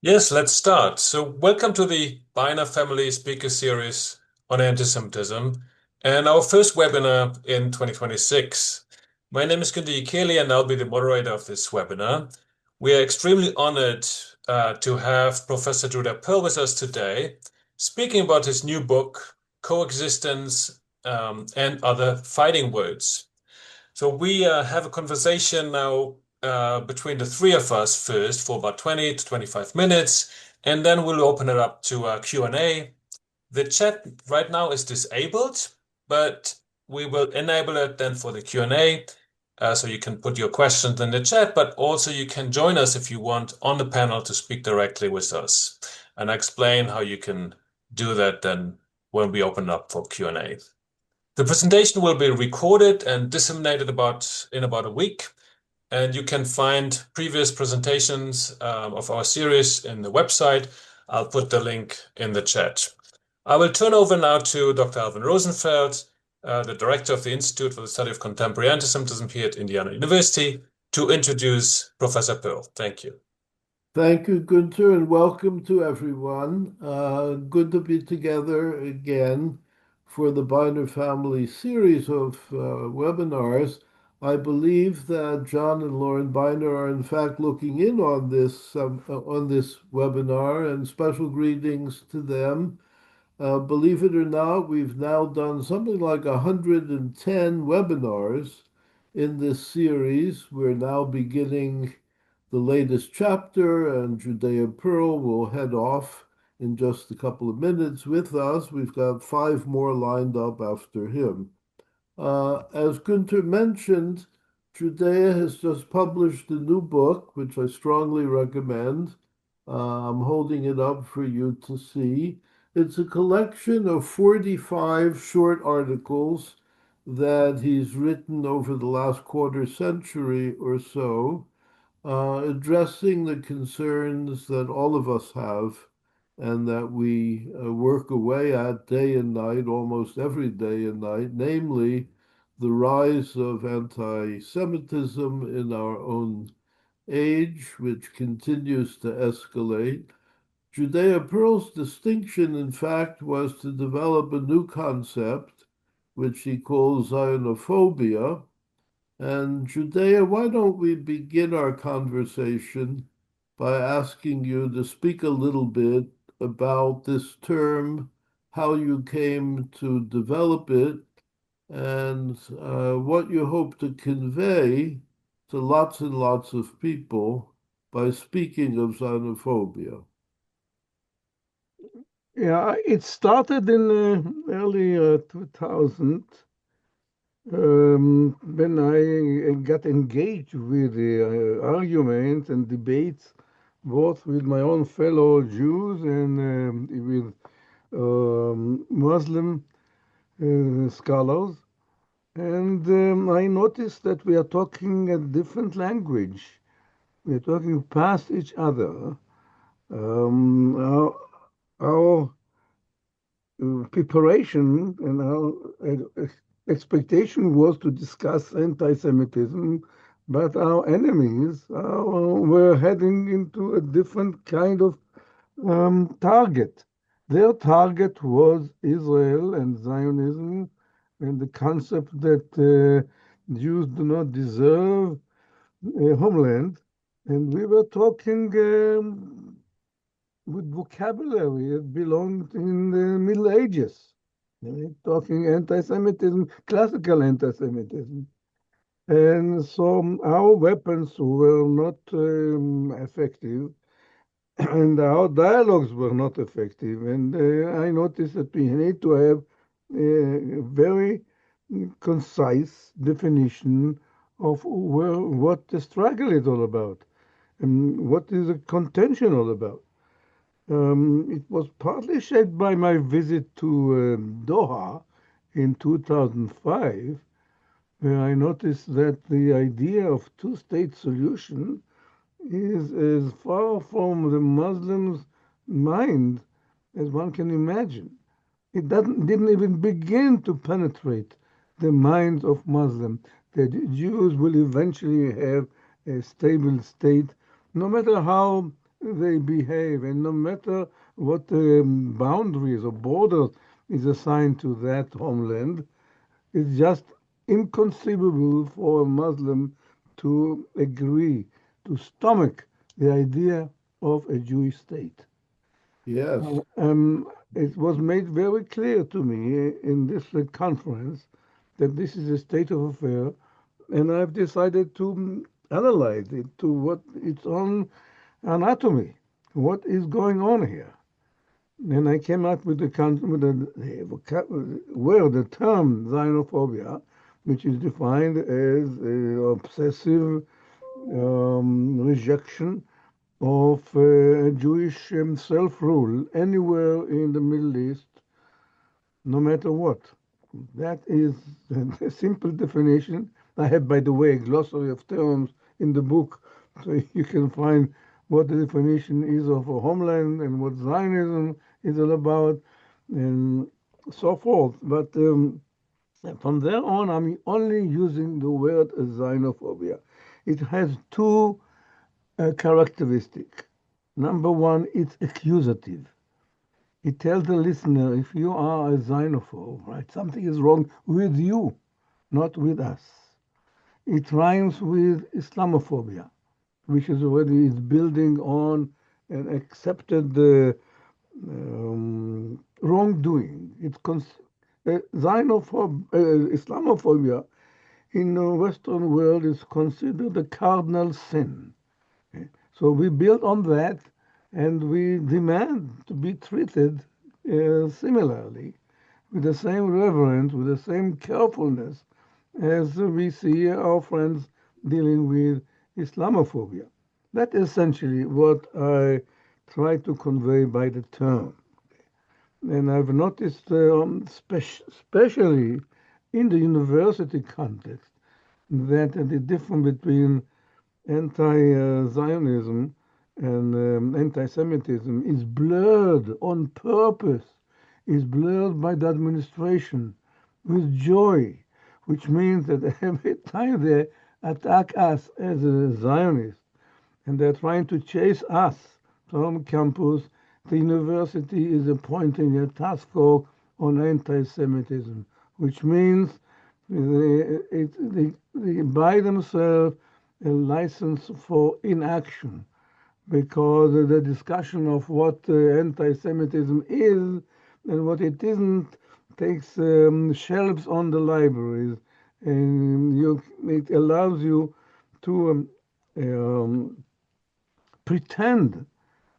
Yes, let's start. So, welcome to the Biner Family Speaker Series on antisemitism and our first webinar in 2026. My name is Gunther Kelly, and I'll be the moderator of this webinar. We are extremely honored to have Professor Judea Pearl with us today, speaking about his new book, Coexistence and Other Fighting Words. So we have a conversation now between the three of us first for about 20 to 25 minutes, and then we'll open it up to Q&A. The chat right now is disabled, but we will enable it then for the Q&A. So you can put your questions in the chat, but also you can join us if you want on the panel to speak directly with us. And I explain how you can do that then when we open up for Q&A. The presentation will be recorded and disseminated in about a week, and you can find previous presentations of our series in the website. I'll put the link in the chat. I will turn over now to Dr. Alvin Rosenfeld, the director of the Institute for the Study of Contemporary Antisemitism here at Indiana University, to introduce Professor Pearl. Thank you. Thank you, Gunther, and welcome to everyone. Good to be together again for the Binder Family series of webinars. I believe that John and Lauren Binder are in fact looking in on this webinar, and special greetings to them. Believe it or not, we've now done something like 110 webinars in this series. We're now beginning the latest chapter, and Judea Pearl will head off in just a couple of minutes with us. We've got 5 more lined up after him. As Gunther mentioned, Judea has just published a new book, which I strongly recommend. I'm holding it up for you to see. It's a collection of 45 short articles that he's written over the last quarter century or so, addressing the concerns that all of us have and that we work away at day and night, almost every day and night, namely the rise of anti-Semitism in our own age, which continues to escalate. Judea Pearl's distinction, in fact, was to develop a new concept, which he calls Zionophobia. And Judea, why don't we begin our conversation by asking you to speak a little bit about this term, how you came to develop it, and what you hope to convey to lots and lots of people by speaking of xenophobia. Yeah, it started in early 2000 when I got engaged with the arguments and debates, both with my own fellow Jews and with Muslim scholars. And I noticed that we are talking a different language. We are talking past each other. Our preparation and our expectation was to discuss anti-Semitism, but our enemies were heading into a different kind of target. Their target was Israel and Zionism and the concept that Jews do not deserve a homeland. And we were talking with vocabulary that belonged in the Middle Ages. Talking anti-Semitism, classical anti-Semitism. And so our weapons were not effective, and our dialogues were not effective. And I noticed that we need to have a very concise definition of what the struggle is all about and what is the contention all about. It was partly shaped by my visit to Doha in 2005, where I noticed that the idea of two-state solution is as far from the Muslims' mind as one can imagine. It didn't even begin to penetrate the minds of Muslims that Jews will eventually have a stable state, no matter how they behave, and no matter what boundaries or borders is assigned to that homeland, it's just inconceivable for a Muslim to agree, to stomach the idea of a Jewish state. Yes. It was made very clear to me in this conference that this is a state of affair, and I've decided to analyze it to what its own anatomy, what is going on here. And I came up with the word, the term xenophobia, which is defined as obsessive rejection of Jewish self-rule anywhere in the Middle East, no matter what. That is a simple definition. I have, by the way, a glossary of terms in the book, so you can find what the definition is of a homeland and what Zionism is all about, and so forth. But from there on, I'm only using the word xenophobia. It has two characteristics. Number one, it's accusative. It tells the listener, if you are a xenophobe, right, something is wrong with you, not with us. It rhymes with Islamophobia, which is already is building on an accepted wrongdoing. Islamophobia in the Western world is considered a cardinal sin. So we build on that, and we demand to be treated similarly, with the same reverence, with the same carefulness as we see our friends dealing with Islamophobia. That's essentially what I try to convey by the term. And I've noticed, especially in the university context, that the difference between anti-Zionism and anti-Semitism is blurred on purpose, is blurred by the administration with joy, which means that every time they attack us as a Zionist and they're trying to chase us from campus, the university is appointing a task force on anti-Semitism, which means they buy themselves a license for inaction, because the discussion of what anti-Semitism is and what it isn't takes shelves on the libraries, and it allows you to pretend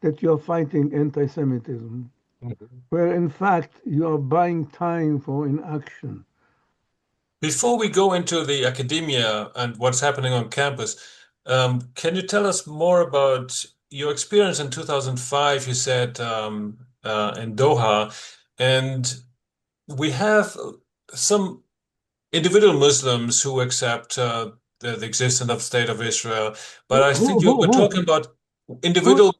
that you're fighting anti-Semitism, Mhm. where in fact you are buying time for inaction. Before we go into the academia and what's happening on campus, can you tell us more about your experience in 2005? You said in Doha, and we have some individual Muslims who accept the existence of the State of Israel, but Who, I think who, you who, were who, talking about who? individual.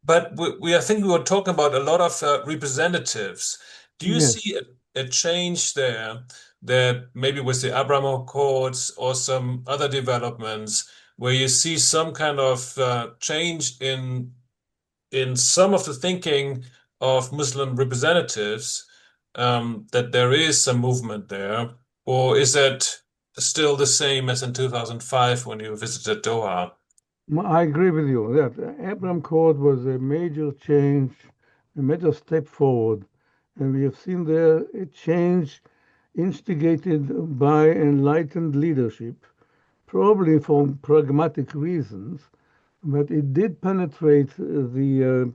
But I think we were talking about a lot of representatives. Do you Yes. see a change there that maybe with the Abraham Accords or some other developments where you see some kind of change in some of the thinking of Muslim representatives, that there is some movement there, or is that still the same as in 2005 when you visited Doha? I agree with you that Abraham Accord was a major change, a major step forward, and we have seen there a change instigated by enlightened leadership, probably for pragmatic reasons, but it did penetrate the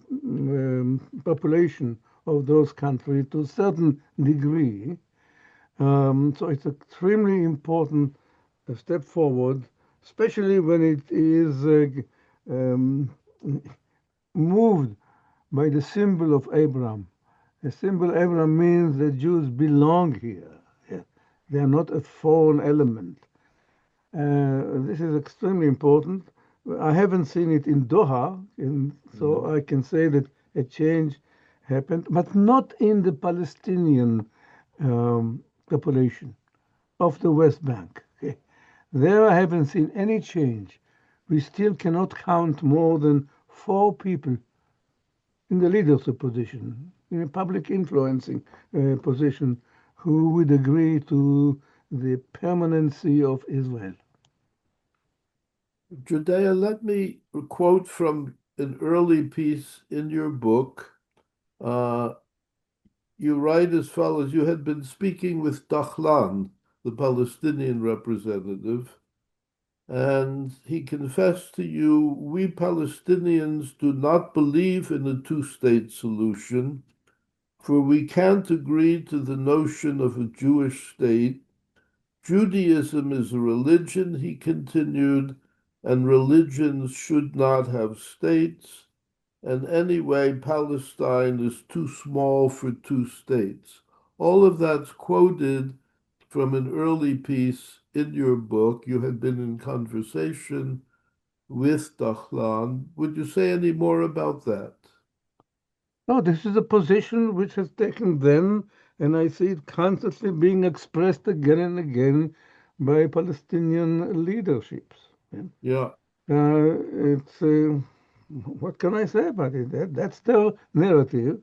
population of those countries to a certain degree. So it's extremely important step forward, especially when it is um, moved by the symbol of Abraham. The symbol Abraham means that Jews belong here. Yeah. They are not a foreign element. This is extremely important. I haven't seen it in Doha, and so Mhm. I can say that a change happened, but not in the Palestinian population of the West Bank. Okay. There I haven't seen any change. We still cannot count more than 4 people in the leadership position, in a public influencing position, who would agree to the permanency of Israel. Judea, let me quote from an early piece in your book. You write as follows: you had been speaking with Dahlan, the Palestinian representative, and he confessed to you, we Palestinians do not believe in a two-state solution, for we can't agree to the notion of a Jewish state. Judaism is a religion, he continued, and religions should not have states. And anyway, Palestine is too small for two states. All of that's quoted from an early piece in your book. You had been in conversation with Dahlan. Would you say any more about that? No, this is a position which has taken then, and I see it constantly being expressed again and again by Palestinian leaderships. Yeah, It's what can I say about it? That's their narrative.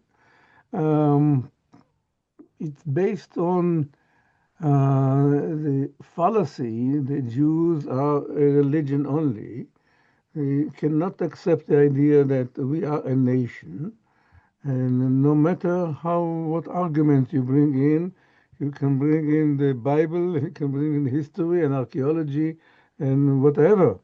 Um, it's based on the fallacy the Jews are a religion only. They cannot accept the idea that we are a nation. And no matter what arguments you bring in, you can bring in the Bible, you can bring in history and archaeology and whatever.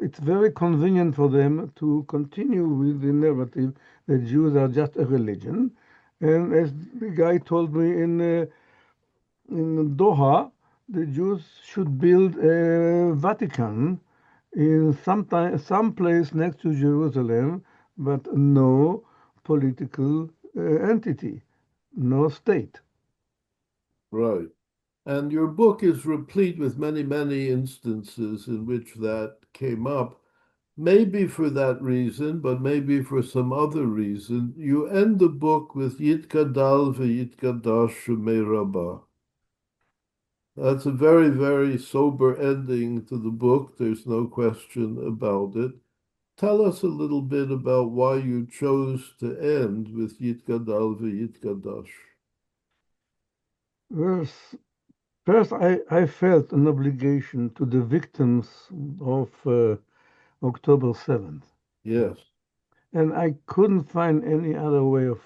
It's very convenient for them to continue with the narrative that Jews are just a religion. And as the guy told me in Doha, the Jews should build a Vatican in some place next to Jerusalem, but no political entity, no state. right. And your book is replete with many, many instances in which that came up. Maybe for that reason, but maybe for some other reason. You end the book with Yitkadal v'yitkadash Shemei Rabbah. That's a very, very sober ending to the book. There's no question about it. Tell us a little bit about why you chose to end with Yitkadal v'yitkadash. Verse First, I felt an obligation to the victims of October 7th, Yes, and I couldn't find any other way of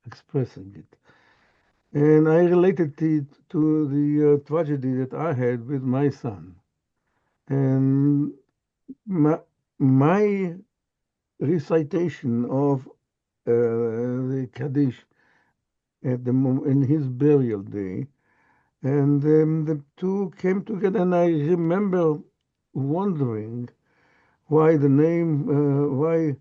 expressing it. And I related it to the tragedy that I had with my son. And my recitation of the Kaddish in his burial day, and the two came together, and I remember wondering why why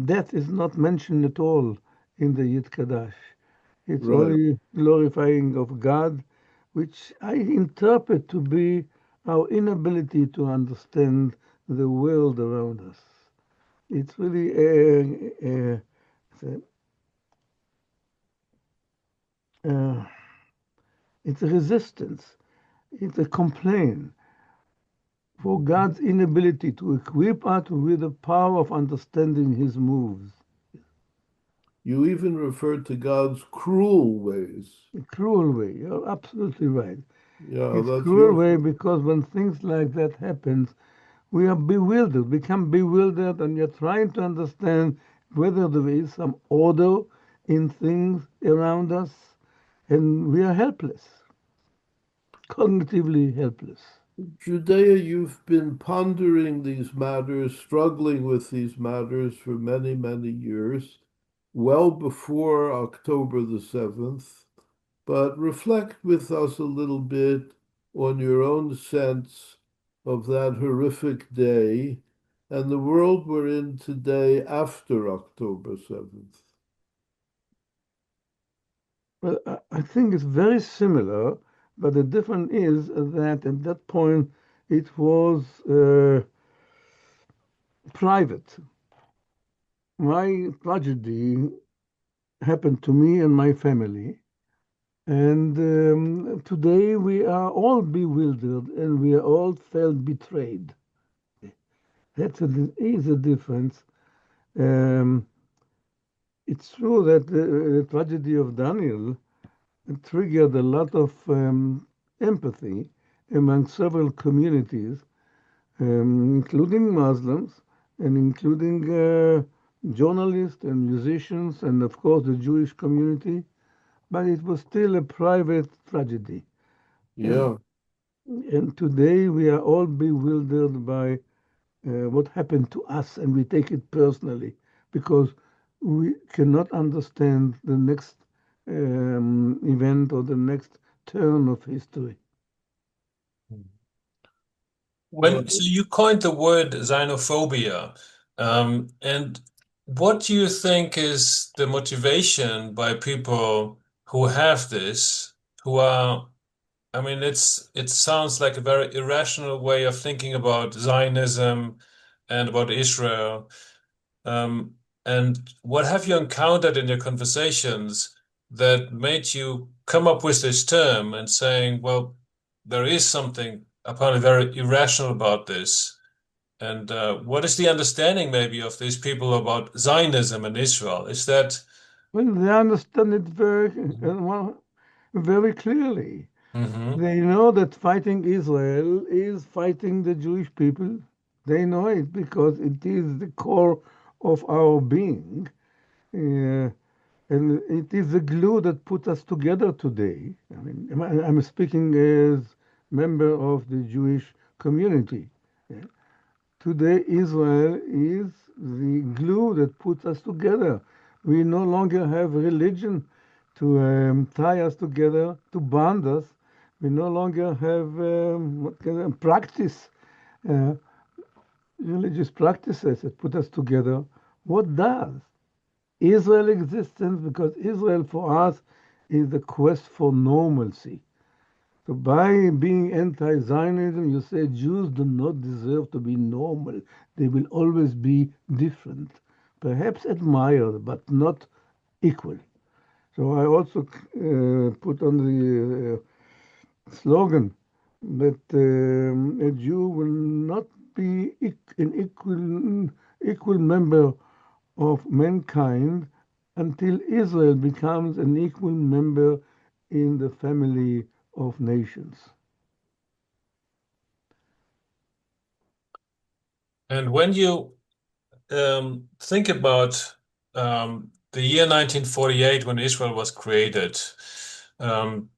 death is not mentioned at all in the Yid Kadash. It's right. only glorifying of God, which I interpret to be our inability to understand the world around us. It's really a, it's a resistance. It's a complaint for God's inability to equip us with the power of understanding His moves. You even referred to God's cruel ways. A cruel way. You're absolutely right. Yeah, It's that's cruel your way because when things like that happens, we are bewildered, become bewildered, and you're trying to understand whether there is some order in things around us, and we are helpless, cognitively helpless. Judea, you've been pondering these matters, struggling with these matters for many, many years, well before October the 7th. But reflect with us a little bit on your own sense of that horrific day and the world we're in today after October 7th. Well, I think it's very similar, but the difference is that at that point it was private. My tragedy happened to me and my family. And today we are all bewildered and we are all felt betrayed. Is a difference. Um, it's true that the tragedy of Daniel triggered a lot of empathy among several communities, including Muslims and including journalists and musicians, and of course the Jewish community. But it was still a private tragedy. And, Yeah. and today we are all bewildered by what happened to us, and we take it personally because we cannot understand the next event or the next turn of history. When so you coined the word xenophobia, and what do you think is the motivation by people who have this, who are, I mean, it sounds like a very irrational way of thinking about Zionism and about Israel. Um, and what have you encountered in your conversations that made you come up with this term and saying, well, there is something apparently very irrational about this? And what is the understanding maybe of these people about Zionism and Israel? Is that? Well, they understand it well, very clearly. Hmm. They know that fighting Israel is fighting the Jewish people. They know it because it is the core of our being. Uh, and it is the glue that put us together today. I mean, I'm speaking as member of the Jewish community. Yeah. Today, Israel is the glue that puts us together. We no longer have religion to tie us together, to bond us. We no longer have what kind of practice, uh, religious practices that put us together. What does? Israel existence, because Israel for us is the quest for normalcy. So by being anti-Zionism, you say Jews do not deserve to be normal. They will always be different, perhaps admired, but not equal. So I also put on the slogan that a Jew will not be an equal member of mankind until Israel becomes an equal member in the family of nations. And when you think about the year 1948 when Israel was created, um,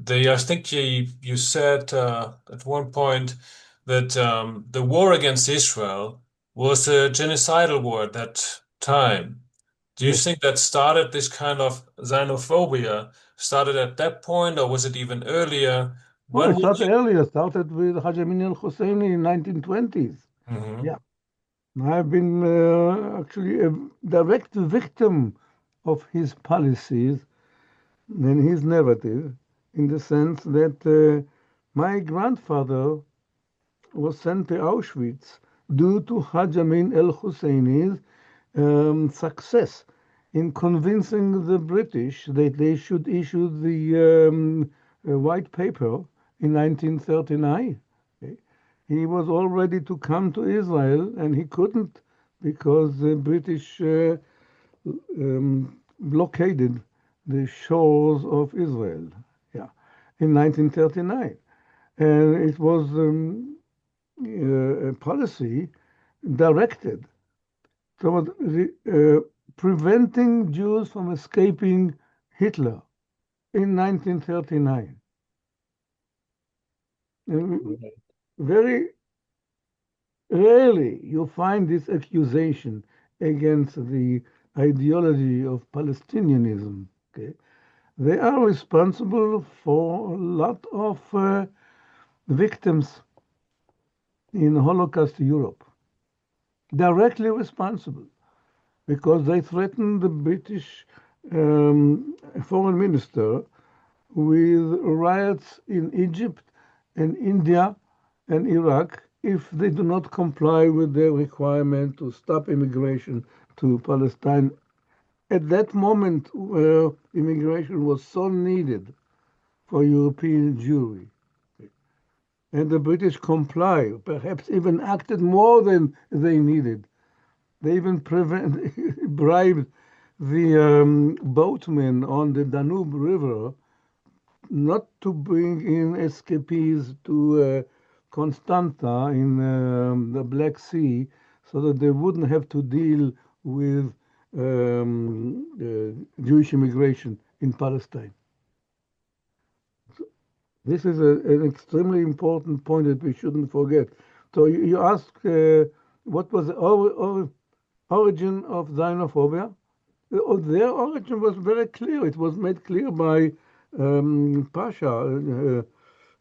I think you said at one point that the war against Israel was a genocidal war at that time. Do you Yes. think that started this kind of xenophobia started at that point, or was it even earlier? Oh, When it would started earlier. Started with Haj Amin al-Husseini in 1920s. you? Yeah, I've been actually a direct victim of his policies and his narrative, in the sense that my grandfather was sent to Auschwitz due to Haj Amin al-Husseini's success in convincing the British that they should issue the white paper in 1939. Okay. He was all ready to come to Israel and he couldn't because the British blockaded the shores of Israel. Yeah, in 1939. And it was a policy directed toward preventing Jews from escaping Hitler in 1939. Very rarely you find this accusation against the ideology of Palestinianism. Okay? They are responsible for a lot of victims in Holocaust Europe, directly responsible, because they threatened the British foreign minister with riots in Egypt and India and Iraq if they do not comply with their requirement to stop immigration to Palestine at that moment where immigration was so needed for European Jewry. and the British comply, perhaps even acted more than they needed. They even bribed the boatmen on the Danube River not to bring in escapees to Constanta in the Black Sea so that they wouldn't have to deal with Jewish immigration in Palestine. This is an extremely important point that we shouldn't forget. So you ask what was the origin of xenophobia? Their origin was very clear. It was made clear by Pasha,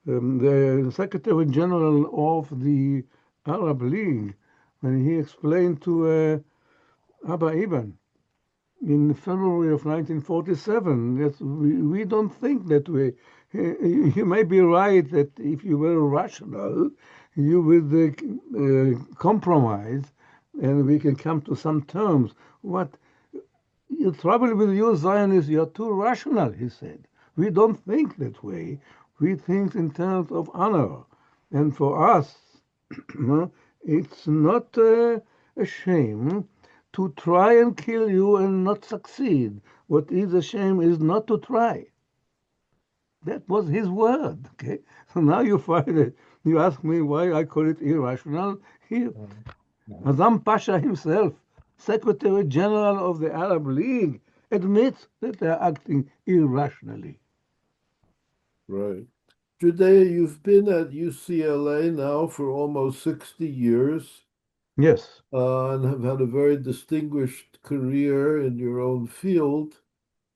the Secretary General of the Arab League, when he explained to Abba Eban in February of 1947 that we don't think that way. You may be right that if you were rational, you would compromise and we can come to some terms. What the trouble with you, Zionists, you're too rational, he said. We don't think that way. We think in terms of honor. And for us, it's not a shame to try and kill you and not succeed. What is a shame is not to try. That was his word. Okay. So now you find it. You ask me why I call it irrational. Here, Azam Pasha himself, Secretary General of the Arab League, admits that they are acting irrationally. Right. Judea, you've been at UCLA now for almost 60 years Yes. and have had a very distinguished career in your own field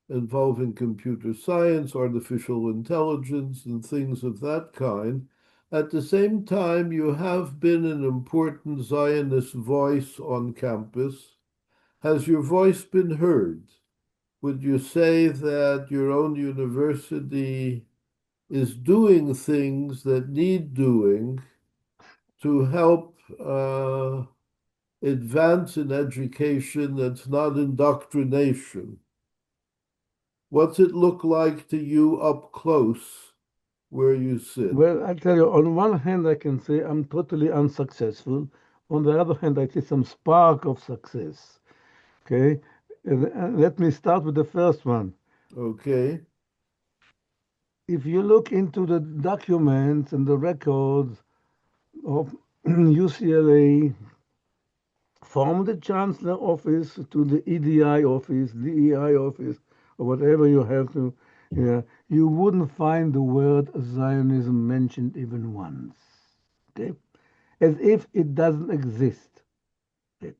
involving computer science, artificial intelligence, and things of that kind. At the same time, you have been an important Zionist voice on campus. Has your voice been heard? Would you say that your own university is doing things that need doing to help advance in education that's not indoctrination? What's it look like to you up close where you sit? Well, I tell you, on one hand, I can say I'm totally unsuccessful. On the other hand, I see some spark of success. Okay. Let me start with the first one. Okay. If you look into the documents and the records of UCLA from the Chancellor office to the EDI office, DEI office, or whatever you have to, you wouldn't find the word Zionism mentioned even once. Okay? As if it doesn't exist. Okay?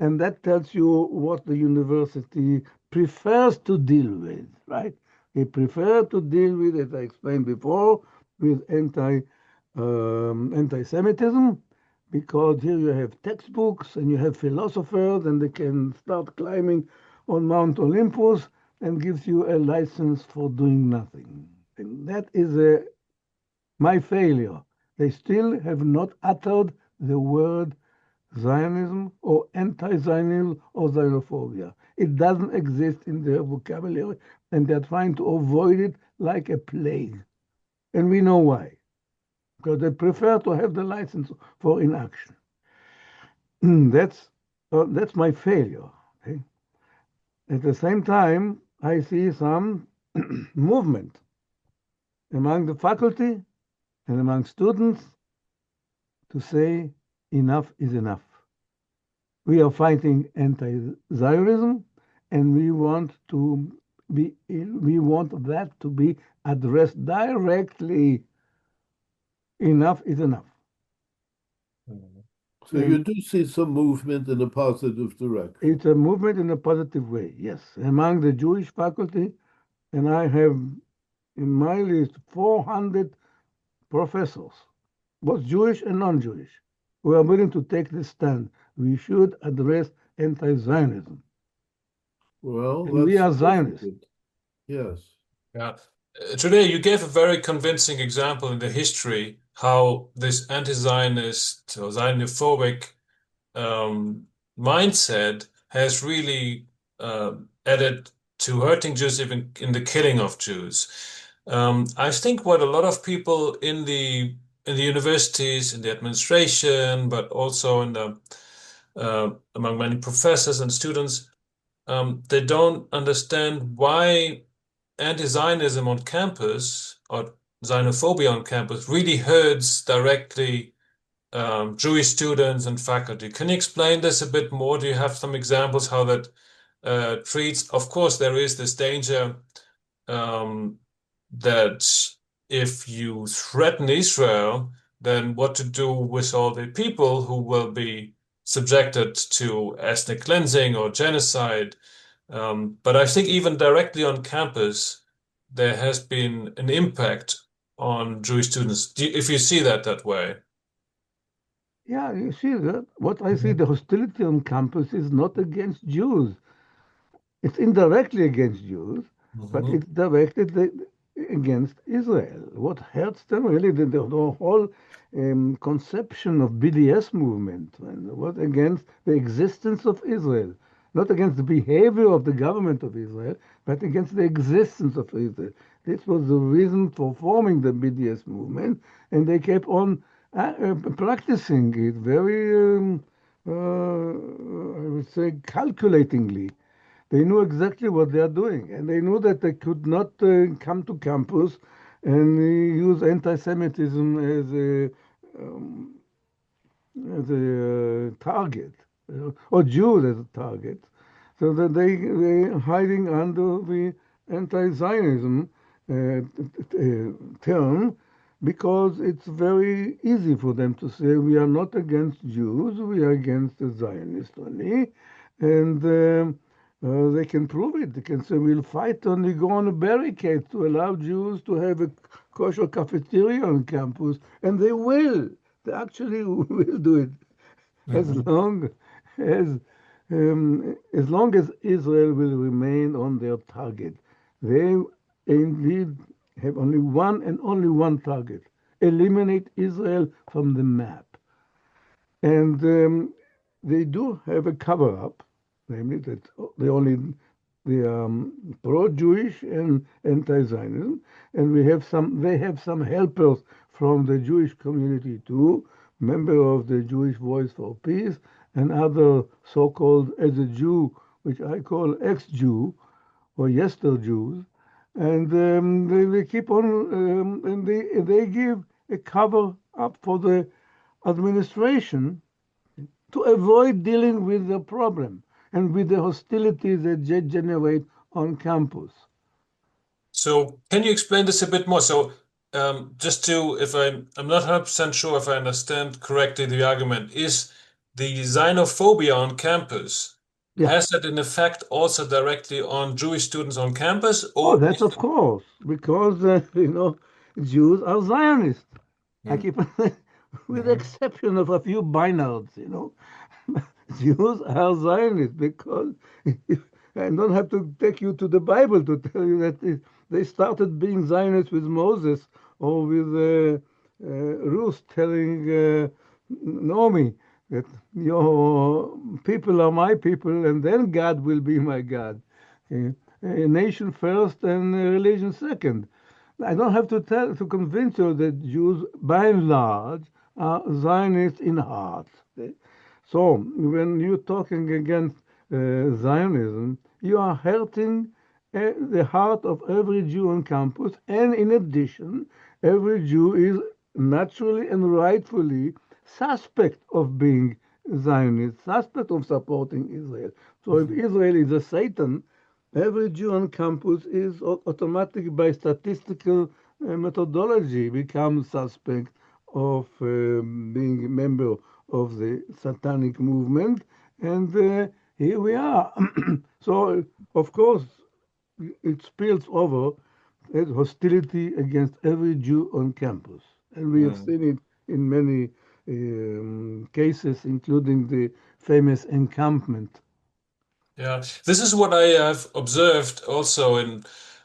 And that tells you what the university prefers to deal with, right? They prefer to deal with, as I explained before, with anti-Semitism, because here you have textbooks and you have philosophers and they can start climbing on Mount Olympus and gives you a license for doing nothing. And that is my failure. They still have not uttered the word Zionism or anti-Zionism or xenophobia. It doesn't exist in their vocabulary and they're trying to avoid it like a plague. And we know why. Because they prefer to have the license for inaction. That's my failure. Okay? At the same time, I see some movement among the faculty and among students to say enough is enough. We are fighting anti-Zionism, and we want that to be addressed directly. Enough is enough. So you do see some movement in a positive direction. It's a movement in a positive way, yes, among the Jewish faculty, and I have in my list 400 professors, both Jewish and non-Jewish, who are willing to take this stand. We should address anti-Zionism. Well, and we are that's Zionists. good. Yes. Yeah. Today, you gave a very convincing example in the history how this anti-Zionist or Zionophobic mindset has really added to hurting Jews, even in the killing of Jews. I think what a lot of people in the in the universities, in the administration, but also in among many professors and students, they don't understand why anti-Zionism on campus or xenophobia on campus really hurts directly Jewish students and faculty. Can you explain this a bit more? Do you have some examples how that treats? Of course, there is this danger um, that if you threaten Israel, then what to do with all the people who will be subjected to ethnic cleansing or genocide. But I think even directly on campus, there has been an impact on Jewish students. If you see that way. Yeah, you see that what I see, the hostility on campus is not against Jews. It's indirectly against Jews, but Mhm. it's directed against Israel. What hurts them really, the whole conception of BDS movement, and what against the existence of Israel, not against the behavior of the government of Israel, but against the existence of Israel. This was the reason for forming the BDS movement, and they kept on practicing it very, I would say, calculatingly. They knew exactly what they are doing, and they knew that they could not come to campus and use anti-Semitism um, as a target, or Jews as a target. So that they hiding under the anti-Zionism term, because it's very easy for them to say we are not against Jews, we are against the Zionists only, and they can prove it. They can say we'll fight and we go on a barricade to allow Jews to have a kosher cafeteria on campus, and they will. They actually will do it as Mhm. long as as long as Israel will remain on their target. They indeed have only one and only one target: eliminate Israel from the map. And they do have a cover up, namely that they only they are pro-Jewish and anti-Zionism, and we have some. They have some helpers from the Jewish community too, member of the Jewish Voice for Peace, and other so-called as a Jew, which I call ex-Jew or yester Jews, and they keep on and they give a cover up for the administration to avoid dealing with the problem and with the hostility that they generate on campus. So can you explain this a bit more? So just to, if I'm not 100% sure if I understand correctly the argument, is the xenophobia on campus, Yeah. has that an effect also directly on Jewish students on campus, Oh, or that's is of course, because, Jews are Zionists. I Hmm. keep, with the Mhm. exception of a few binards. Jews are Zionists because I don't have to take you to the Bible to tell you that they started being Zionists with Moses or with Ruth telling Naomi that your people are my people and then God will be my God. A nation first and a religion second. I don't have to convince you that Jews, by and large, are Zionists in heart. Okay? So when you're talking against Zionism, you are hurting the heart of every Jew on campus, and in addition, every Jew is naturally and rightfully suspect of being Zionist, suspect of supporting Israel. So if Mhm. Israel is a Satan, every Jew on campus is automatically, by statistical methodology, becomes suspect of being a member of the satanic movement. And here we are. So, of course, it spills over as hostility against every Jew on campus. And we have Mm. seen it in many cases, including the famous encampment. Yeah, this is what I have observed also in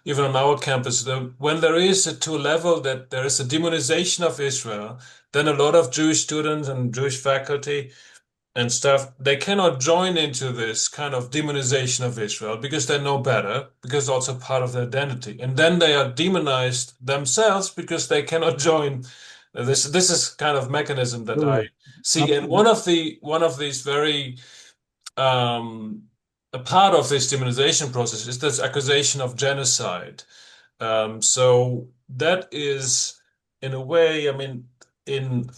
even on our campus. When there is to a level that there is a demonization of Israel, then a lot of Jewish students and Jewish faculty and stuff, they cannot join into this kind of demonization of Israel because they know better, because it's also part of their identity. And then they are demonized themselves because they cannot join This is kind of mechanism that I Correct. see, and Absolutely. one of these very a part of this demonization process is this accusation of genocide. So that is, in a way, I mean, in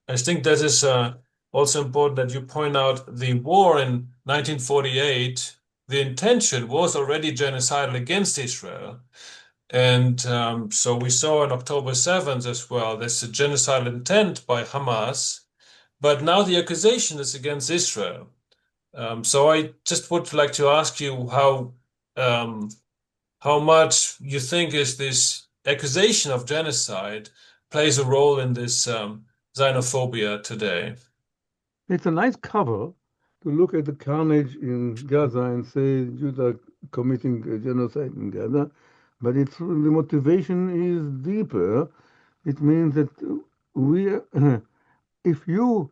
I think that is also important that you point out the war in 1948. The intention was already genocidal against Israel. And so we saw on October 7th as well, there's a genocidal intent by Hamas, but now the accusation is against Israel. So I just would like to ask you um, how much you think is this accusation of genocide plays a role in this xenophobia today. It's a nice cover to look at the carnage in Gaza and say Jews are committing genocide in Gaza, but it's the motivation is deeper. It means that we, if you,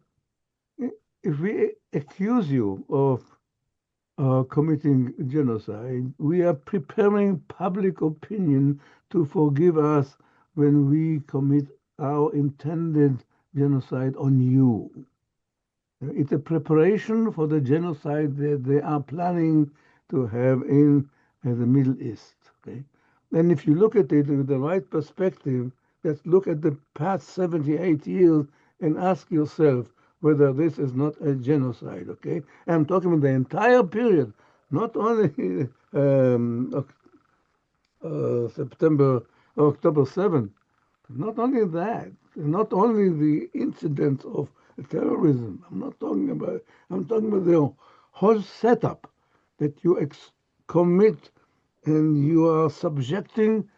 if we accuse you of committing genocide, we are preparing public opinion to forgive us when we commit our intended genocide on you. It's a preparation for the genocide that they are planning to have in the Middle East. Okay, and if you look at it with the right perspective, let's look at the past 78 years and ask yourself whether this is not a genocide. Okay, I'm talking about the entire period, not only September, October 7th. Not only that, not only the incidents of terrorism, I'm talking about the whole setup that you commit and you are subjecting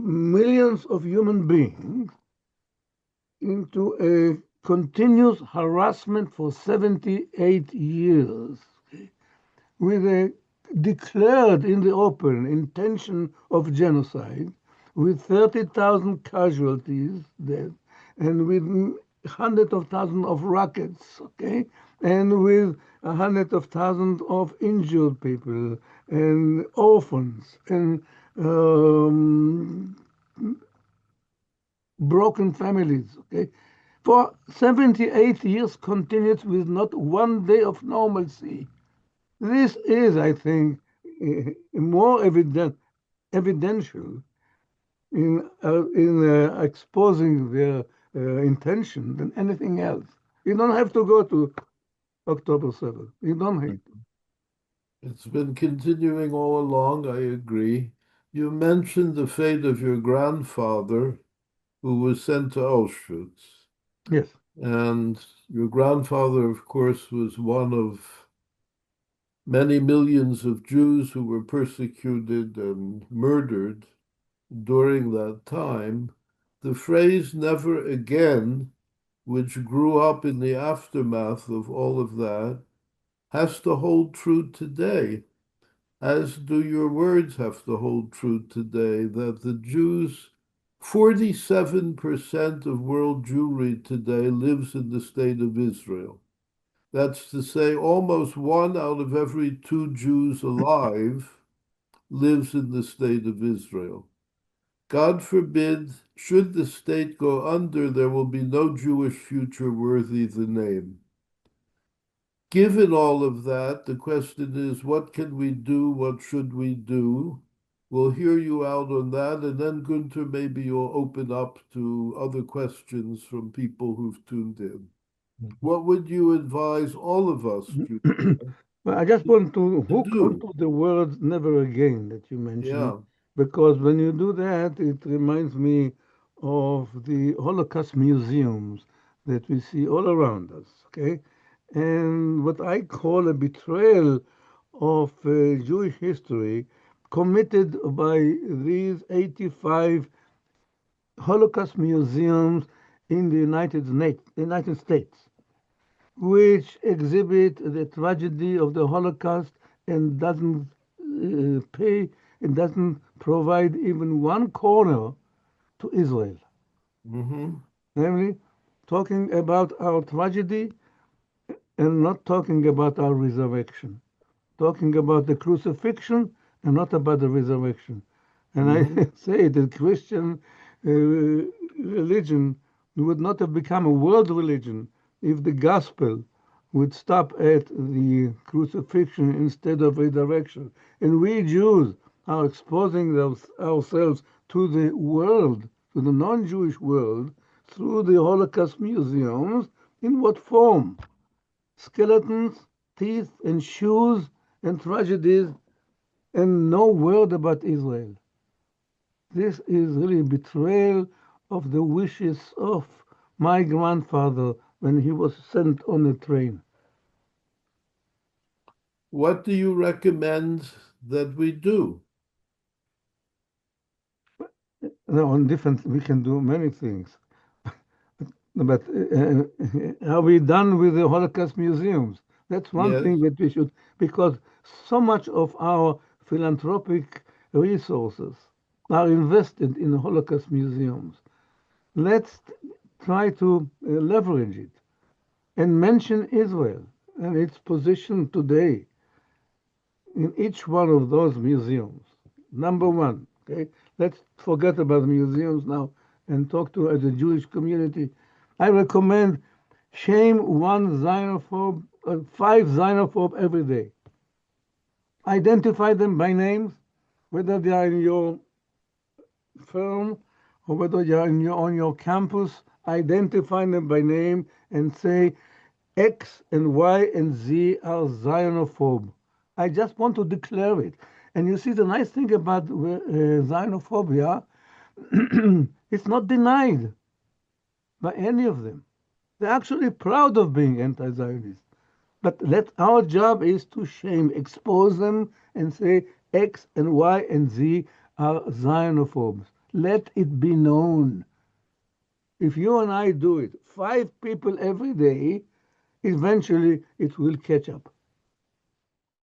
millions of human beings into a continuous harassment for 78 years with a declared in the open intention of genocide, with 30,000 casualties dead, and with hundreds of thousands of rockets, okay, and with hundreds of thousands of injured people and orphans and broken families, okay, for 78 years continued with not one day of normalcy. This is, I think, more evidential in exposing their intention than anything else. You don't have to go to October 7th. You don't have to. It's been continuing all along, I agree. You mentioned the fate of your grandfather who was sent to Auschwitz. Yes. And your grandfather, of course, was one of many millions of Jews who were persecuted and murdered during that time. The phrase never again, which grew up in the aftermath of all of that, has to hold true today, as do your words have to hold true today, that the Jews, 47% of world Jewry today lives in the state of Israel. That's to say, almost one out of every two Jews alive lives in the state of Israel. God forbid, should the state go under, there will be no Jewish future worthy the name. Given all of that, the question is, what can we do? What should we do? We'll hear you out on that, and then Gunther, maybe you'll open up to other questions from people who've tuned in. What would you advise all of us, Judea, Well, I just want to to hook do? onto the words never again that you mentioned, Yeah. because when you do that, it reminds me of the Holocaust museums that we see all around us, okay? And what I call a betrayal of Jewish history committed by these 85 Holocaust museums in the United States, which exhibit the tragedy of the Holocaust and doesn't pay and doesn't provide even one corner to Israel. Mm-hmm. Namely, talking about our tragedy and not talking about our resurrection, talking about the crucifixion and not about the resurrection. And I Mm-hmm. say the Christian religion It would not have become a world religion if the gospel would stop at the crucifixion instead of resurrection. And we Jews are exposing ourselves to the world, to the non-Jewish world, through the Holocaust museums. In what form? Skeletons, teeth, and shoes, and tragedies, and no word about Israel. This is really betrayal of the wishes of my grandfather when he was sent on a train. What do you recommend that we do? Now, on different, we can do many things. But are we done with the Holocaust museums? That's one Yes. thing that we should, because so much of our philanthropic resources are invested in the Holocaust museums. Let's try to leverage it and mention Israel and its position today in each one of those museums. Number one, okay? Let's forget about museums now and talk to the Jewish community. I recommend shame one xenophobe, 5 xenophobe every day. Identify them by names, whether they are in your firm or whether you're on your campus. Identify them by name and say X and Y and Z are xenophobe. I just want to declare it. And you see, the nice thing about xenophobia, it's not denied by any of them. They're actually proud of being anti-Zionist. But our job is to shame, expose them, and say X and Y and Z are xenophobes. Let it be known. If you and I do it, 5 people every day, eventually it will catch up.